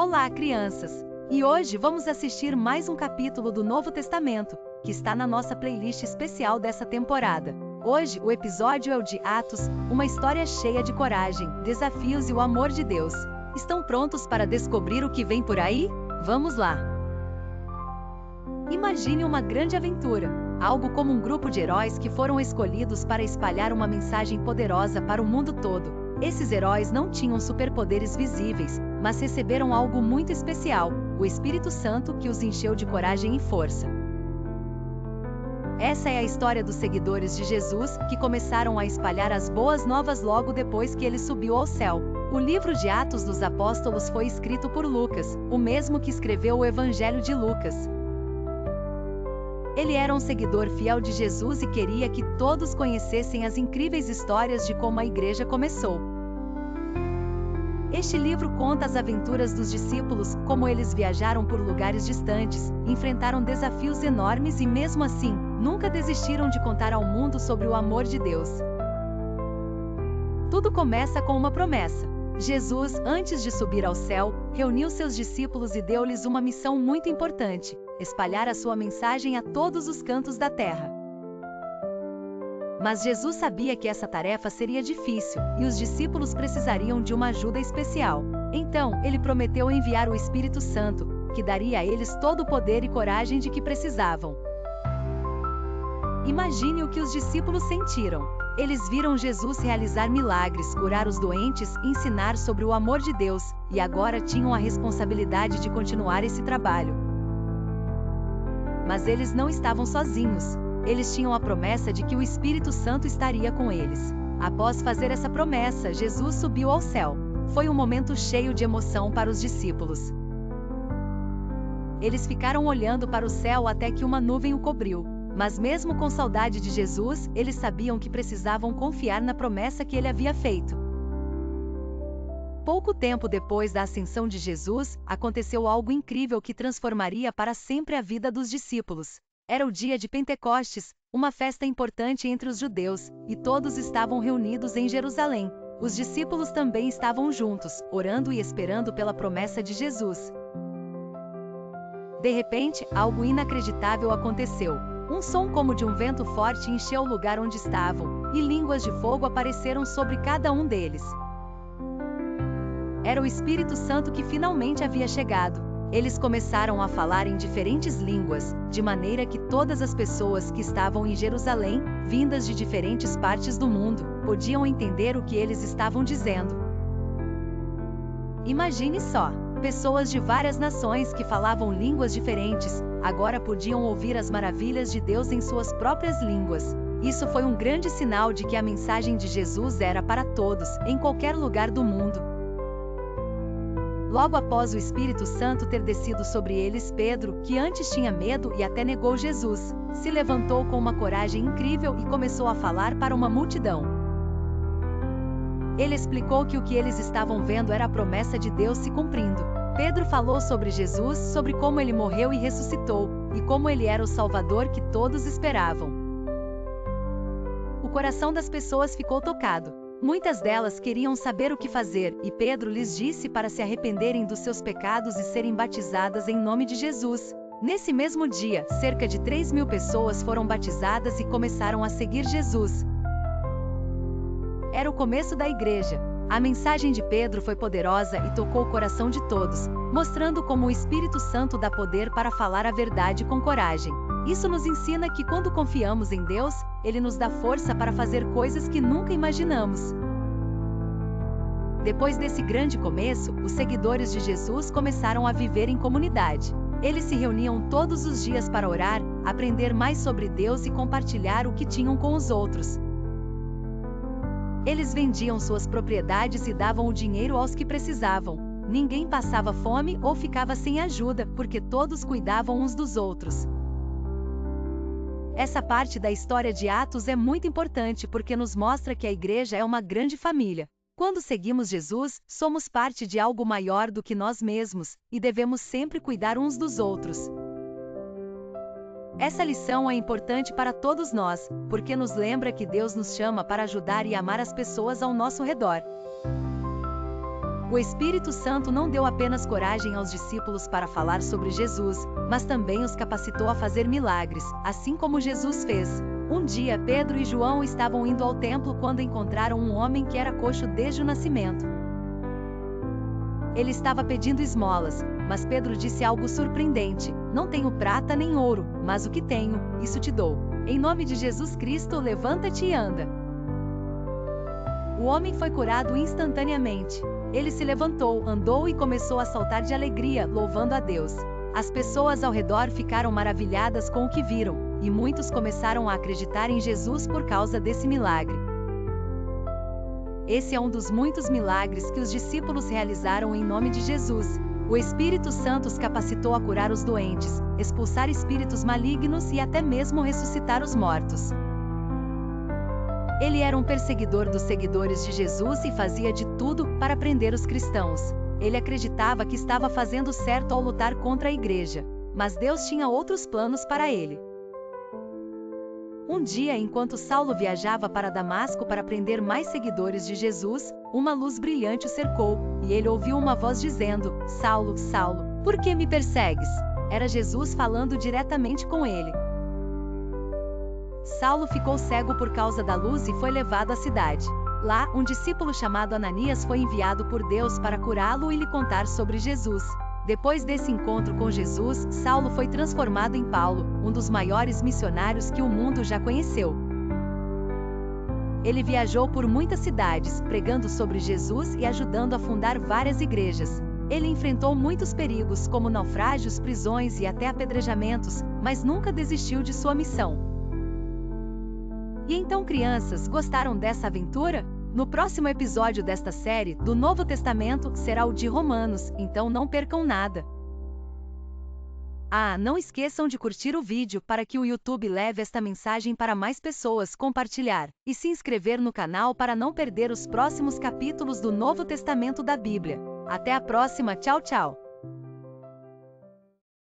Olá, crianças! E hoje vamos assistir mais um capítulo do Novo Testamento, que está na nossa playlist especial dessa temporada. Hoje, o episódio é o de Atos, uma história cheia de coragem, desafios e o amor de Deus. Estão prontos para descobrir o que vem por aí? Vamos lá! Imagine uma grande aventura, algo como um grupo de heróis que foram escolhidos para espalhar uma mensagem poderosa para o mundo todo. Esses heróis não tinham superpoderes visíveis, mas receberam algo muito especial, o Espírito Santo que os encheu de coragem e força. Essa é a história dos seguidores de Jesus, que começaram a espalhar as boas novas logo depois que ele subiu ao céu. O livro de Atos dos Apóstolos foi escrito por Lucas, o mesmo que escreveu o Evangelho de Lucas. Ele era um seguidor fiel de Jesus e queria que todos conhecessem as incríveis histórias de como a igreja começou. Este livro conta as aventuras dos discípulos, como eles viajaram por lugares distantes, enfrentaram desafios enormes e mesmo assim, nunca desistiram de contar ao mundo sobre o amor de Deus. Tudo começa com uma promessa. Jesus, antes de subir ao céu, reuniu seus discípulos e deu-lhes uma missão muito importante: espalhar a sua mensagem a todos os cantos da terra. Mas Jesus sabia que essa tarefa seria difícil, e os discípulos precisariam de uma ajuda especial. Então, ele prometeu enviar o Espírito Santo, que daria a eles todo o poder e coragem de que precisavam. Imagine o que os discípulos sentiram. Eles viram Jesus realizar milagres, curar os doentes, ensinar sobre o amor de Deus, e agora tinham a responsabilidade de continuar esse trabalho. Mas eles não estavam sozinhos. Eles tinham a promessa de que o Espírito Santo estaria com eles. Após fazer essa promessa, Jesus subiu ao céu. Foi um momento cheio de emoção para os discípulos. Eles ficaram olhando para o céu até que uma nuvem o cobriu. Mas mesmo com saudade de Jesus, eles sabiam que precisavam confiar na promessa que ele havia feito. Pouco tempo depois da ascensão de Jesus, aconteceu algo incrível que transformaria para sempre a vida dos discípulos. Era o dia de Pentecostes, uma festa importante entre os judeus, e todos estavam reunidos em Jerusalém. Os discípulos também estavam juntos, orando e esperando pela promessa de Jesus. De repente, algo inacreditável aconteceu. Um som como de um vento forte encheu o lugar onde estavam, e línguas de fogo apareceram sobre cada um deles. Era o Espírito Santo que finalmente havia chegado. Eles começaram a falar em diferentes línguas, de maneira que todas as pessoas que estavam em Jerusalém, vindas de diferentes partes do mundo, podiam entender o que eles estavam dizendo. Imagine só! Pessoas de várias nações que falavam línguas diferentes, agora podiam ouvir as maravilhas de Deus em suas próprias línguas. Isso foi um grande sinal de que a mensagem de Jesus era para todos, em qualquer lugar do mundo. Logo após o Espírito Santo ter descido sobre eles, Pedro, que antes tinha medo e até negou Jesus, se levantou com uma coragem incrível e começou a falar para uma multidão. Ele explicou que o que eles estavam vendo era a promessa de Deus se cumprindo. Pedro falou sobre Jesus, sobre como ele morreu e ressuscitou, e como ele era o Salvador que todos esperavam. O coração das pessoas ficou tocado. Muitas delas queriam saber o que fazer, e Pedro lhes disse para se arrependerem dos seus pecados e serem batizadas em nome de Jesus. Nesse mesmo dia, cerca de 3.000 pessoas foram batizadas e começaram a seguir Jesus. Era o começo da igreja. A mensagem de Pedro foi poderosa e tocou o coração de todos, mostrando como o Espírito Santo dá poder para falar a verdade com coragem. Isso nos ensina que quando confiamos em Deus, Ele nos dá força para fazer coisas que nunca imaginamos. Depois desse grande começo, os seguidores de Jesus começaram a viver em comunidade. Eles se reuniam todos os dias para orar, aprender mais sobre Deus e compartilhar o que tinham com os outros. Eles vendiam suas propriedades e davam o dinheiro aos que precisavam. Ninguém passava fome ou ficava sem ajuda, porque todos cuidavam uns dos outros. Essa parte da história de Atos é muito importante porque nos mostra que a igreja é uma grande família. Quando seguimos Jesus, somos parte de algo maior do que nós mesmos, e devemos sempre cuidar uns dos outros. Essa lição é importante para todos nós, porque nos lembra que Deus nos chama para ajudar e amar as pessoas ao nosso redor. O Espírito Santo não deu apenas coragem aos discípulos para falar sobre Jesus, mas também os capacitou a fazer milagres, assim como Jesus fez. Um dia Pedro e João estavam indo ao templo quando encontraram um homem que era coxo desde o nascimento. Ele estava pedindo esmolas, mas Pedro disse algo surpreendente: "Não tenho prata nem ouro, mas o que tenho, isso te dou. Em nome de Jesus Cristo, levanta-te e anda." O homem foi curado instantaneamente. Ele se levantou, andou e começou a saltar de alegria, louvando a Deus. As pessoas ao redor ficaram maravilhadas com o que viram, e muitos começaram a acreditar em Jesus por causa desse milagre. Esse é um dos muitos milagres que os discípulos realizaram em nome de Jesus. O Espírito Santo os capacitou a curar os doentes, expulsar espíritos malignos e até mesmo ressuscitar os mortos. Ele era um perseguidor dos seguidores de Jesus e fazia de tudo para prender os cristãos. Ele acreditava que estava fazendo certo ao lutar contra a igreja, mas Deus tinha outros planos para ele. Um dia, enquanto Saulo viajava para Damasco para prender mais seguidores de Jesus, uma luz brilhante o cercou, e ele ouviu uma voz dizendo: "Saulo, Saulo, por que me persegues?" Era Jesus falando diretamente com ele. Saulo ficou cego por causa da luz e foi levado à cidade. Lá, um discípulo chamado Ananias foi enviado por Deus para curá-lo e lhe contar sobre Jesus. Depois desse encontro com Jesus, Saulo foi transformado em Paulo, um dos maiores missionários que o mundo já conheceu. Ele viajou por muitas cidades, pregando sobre Jesus e ajudando a fundar várias igrejas. Ele enfrentou muitos perigos, como naufrágios, prisões e até apedrejamentos, mas nunca desistiu de sua missão. E então, crianças, gostaram dessa aventura? No próximo episódio desta série, do Novo Testamento, será o de Romanos, então não percam nada. Não esqueçam de curtir o vídeo para que o YouTube leve esta mensagem para mais pessoas, compartilhar, e se inscrever no canal para não perder os próximos capítulos do Novo Testamento da Bíblia. Até a próxima, tchau, tchau!